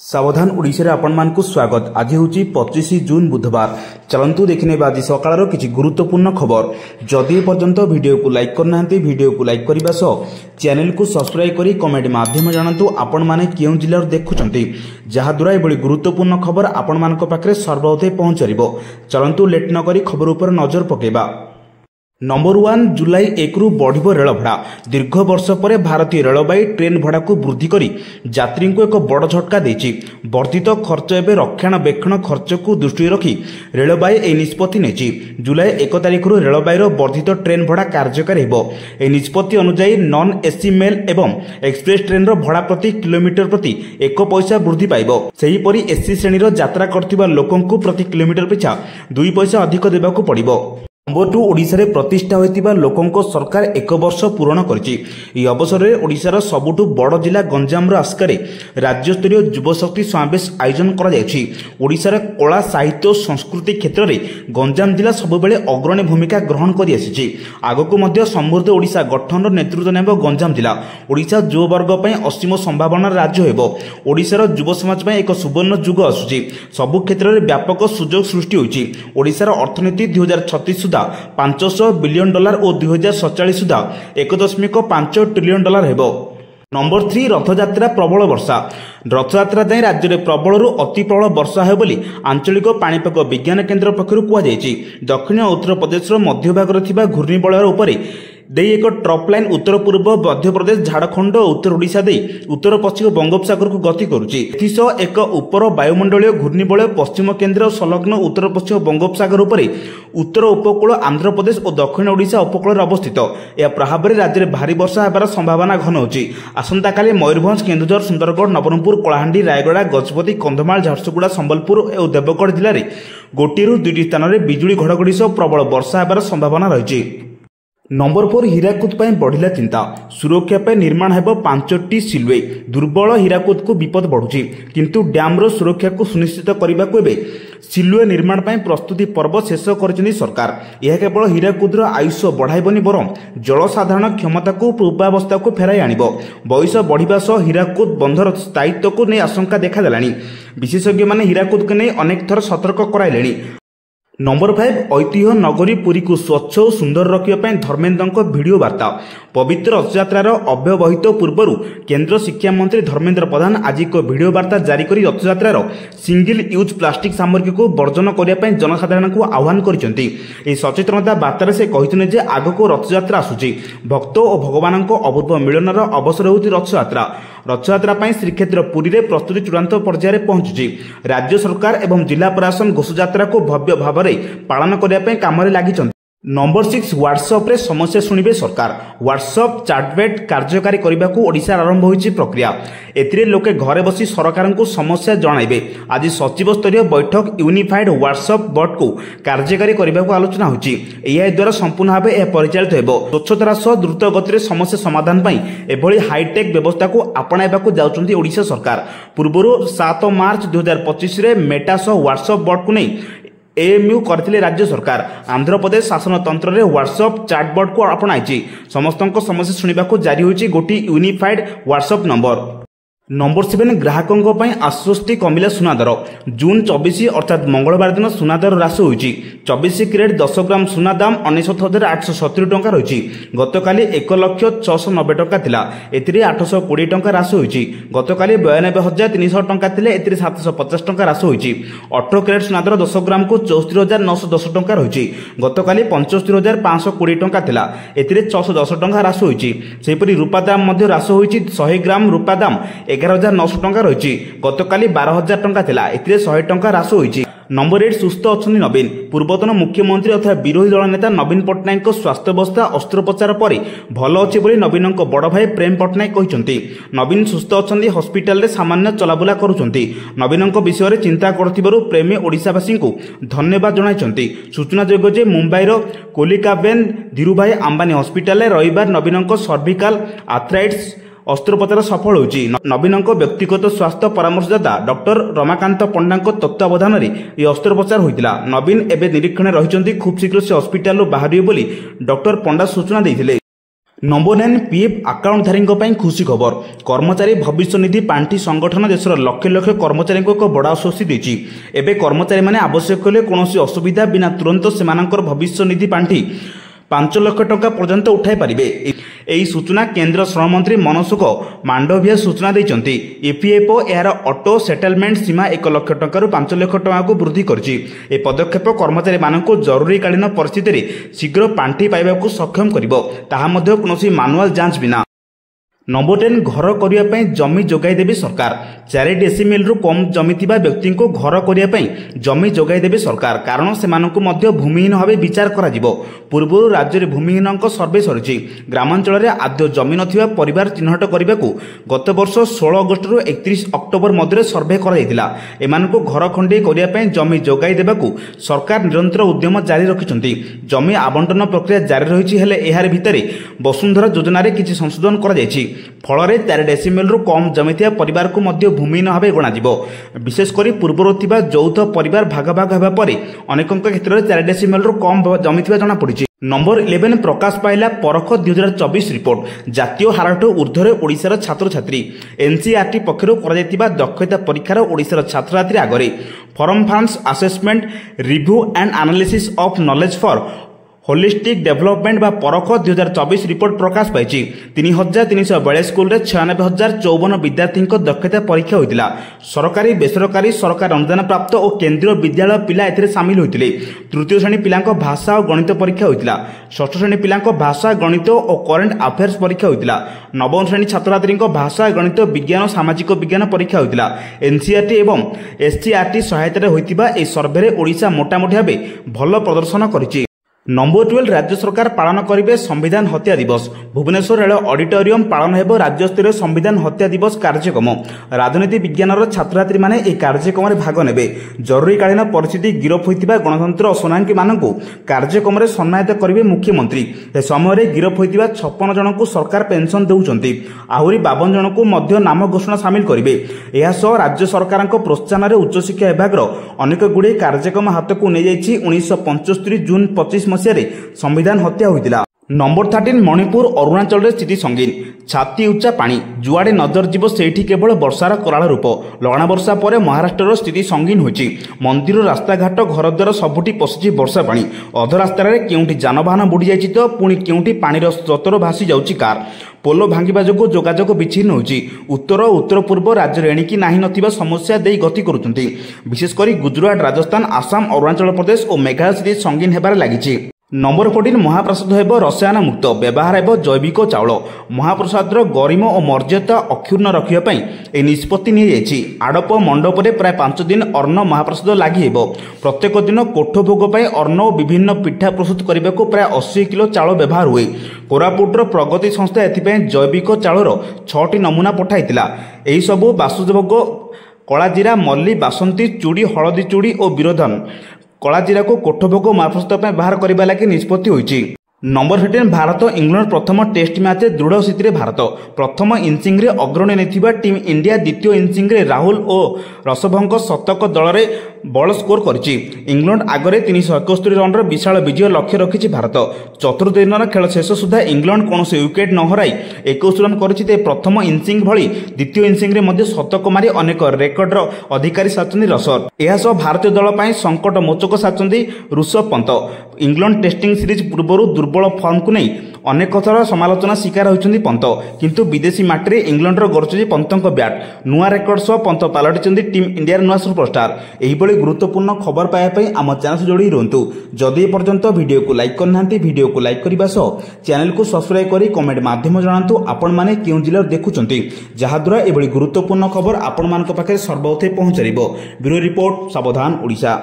सावधान ओडिशा रे आपण मानकु स्वागत। आज होची 25 जून बुधवार। चलंतु देखने आज सकाळर किछि गुरुत्वपूर्ण खबर। जदि पर्यंत वीडियो को लाइक करनांती वीडियो को लाइक करिबा सो चैनल को सब्सक्राइब करी कमेंट माध्यम जानतु आपण माने केउ जिल्लार देखुचंती, जहा द्वारा एबळी गुरुत्वपूर्ण खबर आपण मानक पाखरे सर्वोदय पहुंचरिबो। चलंतु लेट न करी खबर ऊपर नजर पकेबा। नंबर 1 जुलाई 1 रु बढ़िबो रेल भड़ा। दीर्घ वर्ष पर भारतीय रेलवाई ट्रेन भड़ा को वृद्धि करी यात्री को एक बड़ झटका देछि। वर्धित खर्च एवं रक्षणाबेक्षण खर्च को दृष्टि रखी रेलवाई ए निष्पत्ति नेछि। जुलाई 1 तारिख रु रेलवाईर वर्धित ट्रेन भड़ा कार्यकारी हेबो। ए निष्पत्ति अनुसार नॉन एसी मेल एवं एक्सप्रेस ट्रेन रो भड़ा प्रति किलोमीटर प्रति 1 पैसा वृद्धि पाइबो। सेहीपरि एसी श्रेणीर यात्रा करथिबा लोकंकु प्रति किलोमीटर पिछा 2 पैसा अधिक देबाकू पड़िबो। नंबर 2 ओडिशा रे प्रतिष्ठा होइतिबा लोकंको सरकार 1 वर्ष पूर्ण करछि। ई अवसर रे ओडिशार सबुठु बड़ जिला गंजाम रो आस्कारे राज्य स्तरीय युवा शक्ति समावेश आयोजन करा जायछि। ओडिशार कला साहित्य और संस्कृति क्षेत्र रे गंजाम जिला सबबेले अग्रणी भूमिका ग्रहण करि आसिछि। आगको मध्य समृद्ध ओडिशा गठन रो नेतृत्व नेबो गंजाम जिला। ओडिशा युवा वर्ग पय असीम संभावना राज्य हेबो। ओडिशार युवा समाज पय एक सुवर्ण युग आसुछि। सबु क्षेत्र रे व्यापक सुजोग सृष्टि होइछि। ओडिशार अर्थनीति 2036 सुधा $500 बिलियन और 2047 सुधा $1.5 ट्रिलियन हेबो। नंबर 3 रथयात्रा प्रबल वर्षा। रथयात्रा जाए राज्य में प्रबल अति प्रबल वर्षा हो बोली आंचलिक पाणीपाग विज्ञान केन्द्र पक्षर कहुଯାଇଛି। दक्षिण उत्तर प्रदेश मध्य भाग घूर्णिबलय उपरे दे एक ट्रप लाइन उत्तर पूर्व मध्यप्रदेश झारखंड और उत्तर ओडिशा दे उत्तर पश्चिम बंगोपसागर को गति करुछि। एथिसह एक उपर वायुमंडलीय घूर्णिबलय पश्चिम केन्द्र संलग्न उत्तर पश्चिम बंगोपसागर उपरे उत्तर उपकूल आंध्र प्रदेश और दक्षिण ओडिशा उपकूल अवस्थित। यह प्रभाव में राज्य में भारी वर्षा होबार संभावना घन होछि। आसंता काली मयूरभंज, केन्दुझर, सुंदरगढ़, नवरंगपुर, कलाहांडी, रायगड़ा, गजपति, कंधमाल, झारसुगुड़ा, संबलपुर और देवगढ़ जिले में 1 स्थान में बिजुली घड़घड़ी सह प्रबल वर्षा होबार संभावना रही। नंबर 4 हीराकुद पर बढ़िला चिंता। सुरक्षा पर निर्माण हेबो 5टी सिलवे। दुर्बल हीराकुद को विपद बढ़ुछि, किंतु डैम रो सुरक्षा को सुनिश्चित करबा को एबे सिलवे निर्माण पर प्रस्तुति पर्व शेष करछिनि सरकार। यह केवल हीराकुद रो आयुष्य बढ़ाइबनी बरं जलसाधारण क्षमता को पूर्वावस्था को फेराई आनिबो। बयस बढ़िबा सह हीराकुद बंधर स्थायित्व को नै आशंका देखा देलानी। विशेषज्ञ माने हीराकुद को नै अनेक थर सतर्क कराइलेनी। नंबर 5 ऐतिह्य नगरी पुरी को स्वच्छ और सुंदर रखिया धर्मेन्द्र भिडियो वार्ता। पवित्र रथयात्रार अव्यवहित पूर्व केंद्र शिक्षा मंत्री धर्मेन्द्र प्रधान आज एक भिडियो वार्ता जारी कर रथयात्रार सिंगल यूज प्लास्टिक सामग्री को वर्जन करने जनसाधारण को आह्वान करछन्ती। ए सचेतनता वार्ता से कहिथिले जे आगको रथयात्रा आसुची। भक्त और भगवान अपूर्व मिलनर अवसर होउची रथयात्रा। रथयात्रा पर श्रीक्षेत्र पुरी रे प्रस्तुति चूड़ांत पर्यायर पहुंची। राज्य सरकार एवं जिला प्रशासन घोषयात्रा को भव्य भाव पालन करने काम लगी। नंबर 6 व्हाट्सएप रे समस्या सुनिबे सरकार। व्हाट्सएप चैटबॉट कार्यकारी करने को ओडिशा आरंभ होइछि प्रक्रिया। एथिरे लोके घरे बसी सरकार को समस्या जणाइबे। आज सचिव स्तरीय बैठक यूनिफाइड व्हाट्सएप बॉट को कार्यकारी करने को आलोचना होइछि। एआई द्वारा संपूर्ण भाव यह परिचालित हेबो। स्वच्छतार सह द्रुत गति समस्या समाधान पई एभली हाईटेक व्यवस्था को आपणाइबाकू जाउछन्ती ओडिशा सरकार। पूर्वरु 7 मार्च 2025 रे मेटा सह व्हाट्सएप बॉट को नहीं एएमयू करथिले राज्य सरकार। आंध्र प्रदेश शासन तंत्र रे व्हाट्सएप चैटबॉट को अपनाइछि। समस्त समस्या सुनिबा को जारी होइछि गोटी यूनिफाइड व्हाट्सएप नंबर। नंबर 7 ग्राहकों पर आश्वस्ति कमिला सुनादर। जून 24 अर्थात मंगलवार दिन सुनादर ह्रास होइछि। 24 कैरेट 10 ग्राम सुना दाम 99,870 टंका रहिछि। गतकाली 1,06,90 टंका थिला, एथिरे 820 टंका ह्रास होइछि। गतकाली 92,300 टंका थिले, एथिरे 750 टंका ह्रास होइछि। 18 कैरेट सुनादर 10 ग्राम को 64,910 टंका रहिछि। गतकाली 75,520 टंका थिला, एथिरे 610 टंका ह्रास होइछि। सेहिपरि रूपा दाम मध्ये ह्रास होइछि। 100 ग्राम रूपा दाम 11,900 टंका रही। गतकाली 12,000 टंका थिला, एथिरे 100 टंका ह्रास होइछि। नंबर 8 सुस्थ अछन्ति नवीन। पूर्वतन मुख्यमंत्री तथा विरोधी दल नेता नवीन पट्टनायक स्वास्थ्यावस्था अस्त्रोपचार पर भल अछि बोली नवीन बड़ भाई प्रेम पट्टनायक कहिसंती। नवीन सुस्थ अछन्ति, हॉस्पिटल रे सामान्य चलाबुला करुछंती। नवीन विषय रे चिंता करथिबारु प्रेमी ओडिशावासी को धन्यवाद जणाइछंती। सूचना जोग्य जे मुंबईर कोलिकाबेन धीरुभाई अंबानी हॉस्पिटल रे रविवार नवीन सर्विकल आर्थराइटिस अस्त्रोपचार सफल होइछि। नवीन व्यक्तिगत स्वास्थ्य परामर्शदाता डॉक्टर रमाकांत पंडा तत्वावधान में यह अस्त्रोपचार होइतिला। नवीन एबे निरीक्षण रहिछंती। खूब शीघ्र से हॉस्पिटल बाहरिबे बोली डॉक्टर पंडा सूचना देइथिले। नंबर 9 पीएफ आकाउंटधारी खुशी खबर। कर्मचारी भविष्य निधि पांठि संगठन देशर लक्ष लक्ष कर्मचारी एक बड़ आश्वस्ति देछि। एबे कर्मचारी माने आवश्यक हेले कोनोसी असुविधा बिना तुरंत सेमानकर भविष्य निधि पांठि 5 लाख टंका पर्यंत उठाई पारिबे। एही सूचना केंद्र श्रम मंत्री मनसुख मांडविया सूचना दैछन्ति। ईपीएफओ यार ऑटो सेटलमेंट सीमा 1 लाख टंका 5 लाख टंका को वृद्धि करछि। ए पदक्षेप कर्मचारी मानक जरूरीकालीन परिस्थिति रे शीघ्र पांठि पाइबाकू सक्षम करिवो, ताहा मध्ये कोनोसी मैनुअल जांच बिना। नंबर 10 घर करने जमी जोगाई देवे सरकार। 4 डेसिमिल रु कम जमी थिबा व्यक्ति को घर करने जमी जोगाई देवे सरकार, कारण से भूमिहीन भाव विचार करा जिवो। पूर्व राज्य में भूमिहीन सर्वे सरी ग्रामांचल में आद्य जमी नथिबा परिवार चिन्हट करने को गत वर्ष 16 अगस्ट रु 31 अक्टोबर मध्य सर्वे करा एमानकु घर खंडे करने जमी जोगाई देबाकू सरकार निरंतर उद्यम जारी रखिछन्ति। जमी आवंटन प्रक्रिया जारी रही हेले एहार भितरे वसुंधरा योजना रे किछि संशोधन करा जायछि। फल 4 डेसिमिल रु कम जमी थिबा परिवार को भूमिहीन भाव गणाजिवो। विशेषकर पूर्वर थिबा यौथ परिवार भाग भाग हेबा परे अनेकଙ୍କ क्षेत्र में 4 डेसिमिल रु कम जमी थिबा जणा पड़िछि। नंबर 11 प्रकाश पाइला परख 2024 रिपोर्ट। जातीय हारठू ऊर्ध्वर ओडिशार छात्र छात्री एनसीईआरटी पक्षरु कराଯାଇतिबा दक्षता परीक्षार ओडिशार छात्र छात्री आगरे performance assessment review and analysis of knowledge for holistic development बा परख 2024 रिपोर्ट प्रकाश पाई। 3342 स्कूल रे 96,054 विद्यार्थी दक्षता परीक्षा होइतिला। सरकारी बेसरकारी सरकार अनुदान प्राप्त और केंद्रीय विद्यालय पिला एथिरे शामिल होइतिले। तृतीय श्रेणी पिलांको भाषा और गणित परीक्षा होइतिला। षष्ठ श्रेणी पिलांको भाषा गणित और करंट अफेयर्स परीक्षा होइतिला। नवम श्रेणी छात्र छात्रींको भाषा गणित विज्ञान और सामाजिक विज्ञान परीक्षा होइतिला। एनसीईआरटी एवं एससीईआरटी सहायता होइतिबा ए सर्वे रे ओडिशा मोटामोटी भाबे भल प्रदर्शन करिछि। नंबर 12 राज्य सरकार पालन करेंगे संविधान हत्या दिवस। भुवनेश्वर रेल ऑडिटोरियम पालन हेबो राज्य स्तरीय संविधान हत्या दिवस कार्यक्रम। राजनीति विज्ञान छात्र छात्री माने ए कार्यक्रम में भाग नेबे। जरूरीकालीन परिस्थिति गिरफ होइतिबा गणतंत्र सेनानी मानकु कार्यक्रम में सम्मानित करेंगे मुख्यमंत्री। ए समय गिरफ होइतिबा 56 जन को सरकार पेंशन देउचंती। आहुरी 52 जन को मध्य नाम घोषणा शामिल करेंगे। यह सह राज्य सरकार प्रोत्साहन में उच्च शिक्षा विभाग अनेक गुड़े कार्यक्रम हाथ को नहीं जाइछि। 1975 जून 25 मसीह संविधान हत्या होइतिला। नंबर 13 मणिपुर अरुणाचल स्थिति संगीन। छाती उच्चा पानी जुआड़े नजर जीव सेठी केवल वर्षार कराल रूप। लगना वर्षा पर महाराष्ट्र स्थिति संगीन होइछि। मंदिर रास्ताघाट घरद्वार सबुठी पशिछि वर्षा पानी। अध रास्तार केउंठी जानवाहन बुड़ी जाइछि तो पुणी केउंठी पानीर स्रोतर भासी जाउछि कार। पोलो भांगिबा जोगु जोगाजोग विच्छिन्न होइछि। उत्तर और उत्तर पूर्व राज्य एणिकी नाही नथिबा समस्या देई गति करुछन्ति। विशेषकर गुजरात राजस्थान आसाम अरुणाचल प्रदेश और मेघालय स्थिति संगीन हेबार लागिछि। नंबर 14 महाप्रसाद हेब रसायन मुक्त व्यवहार हेब जैविक चाउल। महाप्रसाद गरिमा और मर्यादा अक्षुण्ण रखा ए निष्पत्ति नि आड़प मंडप में प्राय 5 दिन अन्न महाप्रसाद लगी हेब। प्रत्येक दिन कोठ भोग अन्न और विभिन्न पिठा प्रस्तुत करने को प्राय 80 किलो चाउल व्यवहार हुए। कोरापुटर प्रगति संस्था एथिपाई जैविक चाउलर 6टी नमूना पठाइतिला। एही सबु बासुदेवोग कलाजीरा मल्ली बासंती चूड़ी हलदी चूड़ी और विरोधन कलाजीरा को कोठभोग महाप्रसाद बाहर करने लगी निष्पत्ति होइछि। नंबर 15 भारत इंग्लैंड प्रथम टेस्ट मैच दृढ़ स्थिति में भारत प्रथम इनिंग रे अग्रणी नहीं टीम इंडिया द्वितीय इनिंग रे राहुल और ऋषभଙ୍କ शतक दल में बल स्कोर करिछि। इंग्लैंड आगरे 371 रन विशाल विजय लक्ष्य रखिछि भारत। चतुर्थ दिनर खेल शेष सुधा इंग्लैंड कौन विकेट न हराई 21 रन करिछि। प्रथम इनिंग भली द्वितीय इनिंग रे मध्य शतक मारी अनेक रेकर्डर अधिकारी साचंदी रसर। यह सह भारतीय दल पर संकट मोचक साचंदी Rishabh Pant. England testing series पूर्व दुर्बल फॉर्म को नहीं अनेक थर समालोचना शिकार होइछन्ति पंत, किंतु विदेशी माटी में इंग्लैंडर गरजुछि पंतଙ୍କ ब्याट। नुआ रेकर्ड सह पंत पालटिछन्ति टीम इंडिया नुआ सुपरस्टार। एहिभଳି गुरुत्वपूर्ण खबर पाइबा आम चैनल से जोड़ी रुहतु। जदि पर्यंत वीडियो को लाइक करना वीडियो को लाइक करने सह चैनल को सब्सक्राइब करी कमेंट माध्यम जनातु आपण माने केउ जिल्ला देखुछन्ति, जहाद्वारा एभଳି गुरुत्वपूर्ण खबर आपण मानक पाखे सर्वप्रथम पहुंचरिबो। ब्यूरो रिपोर्ट सावधान ओडिशा।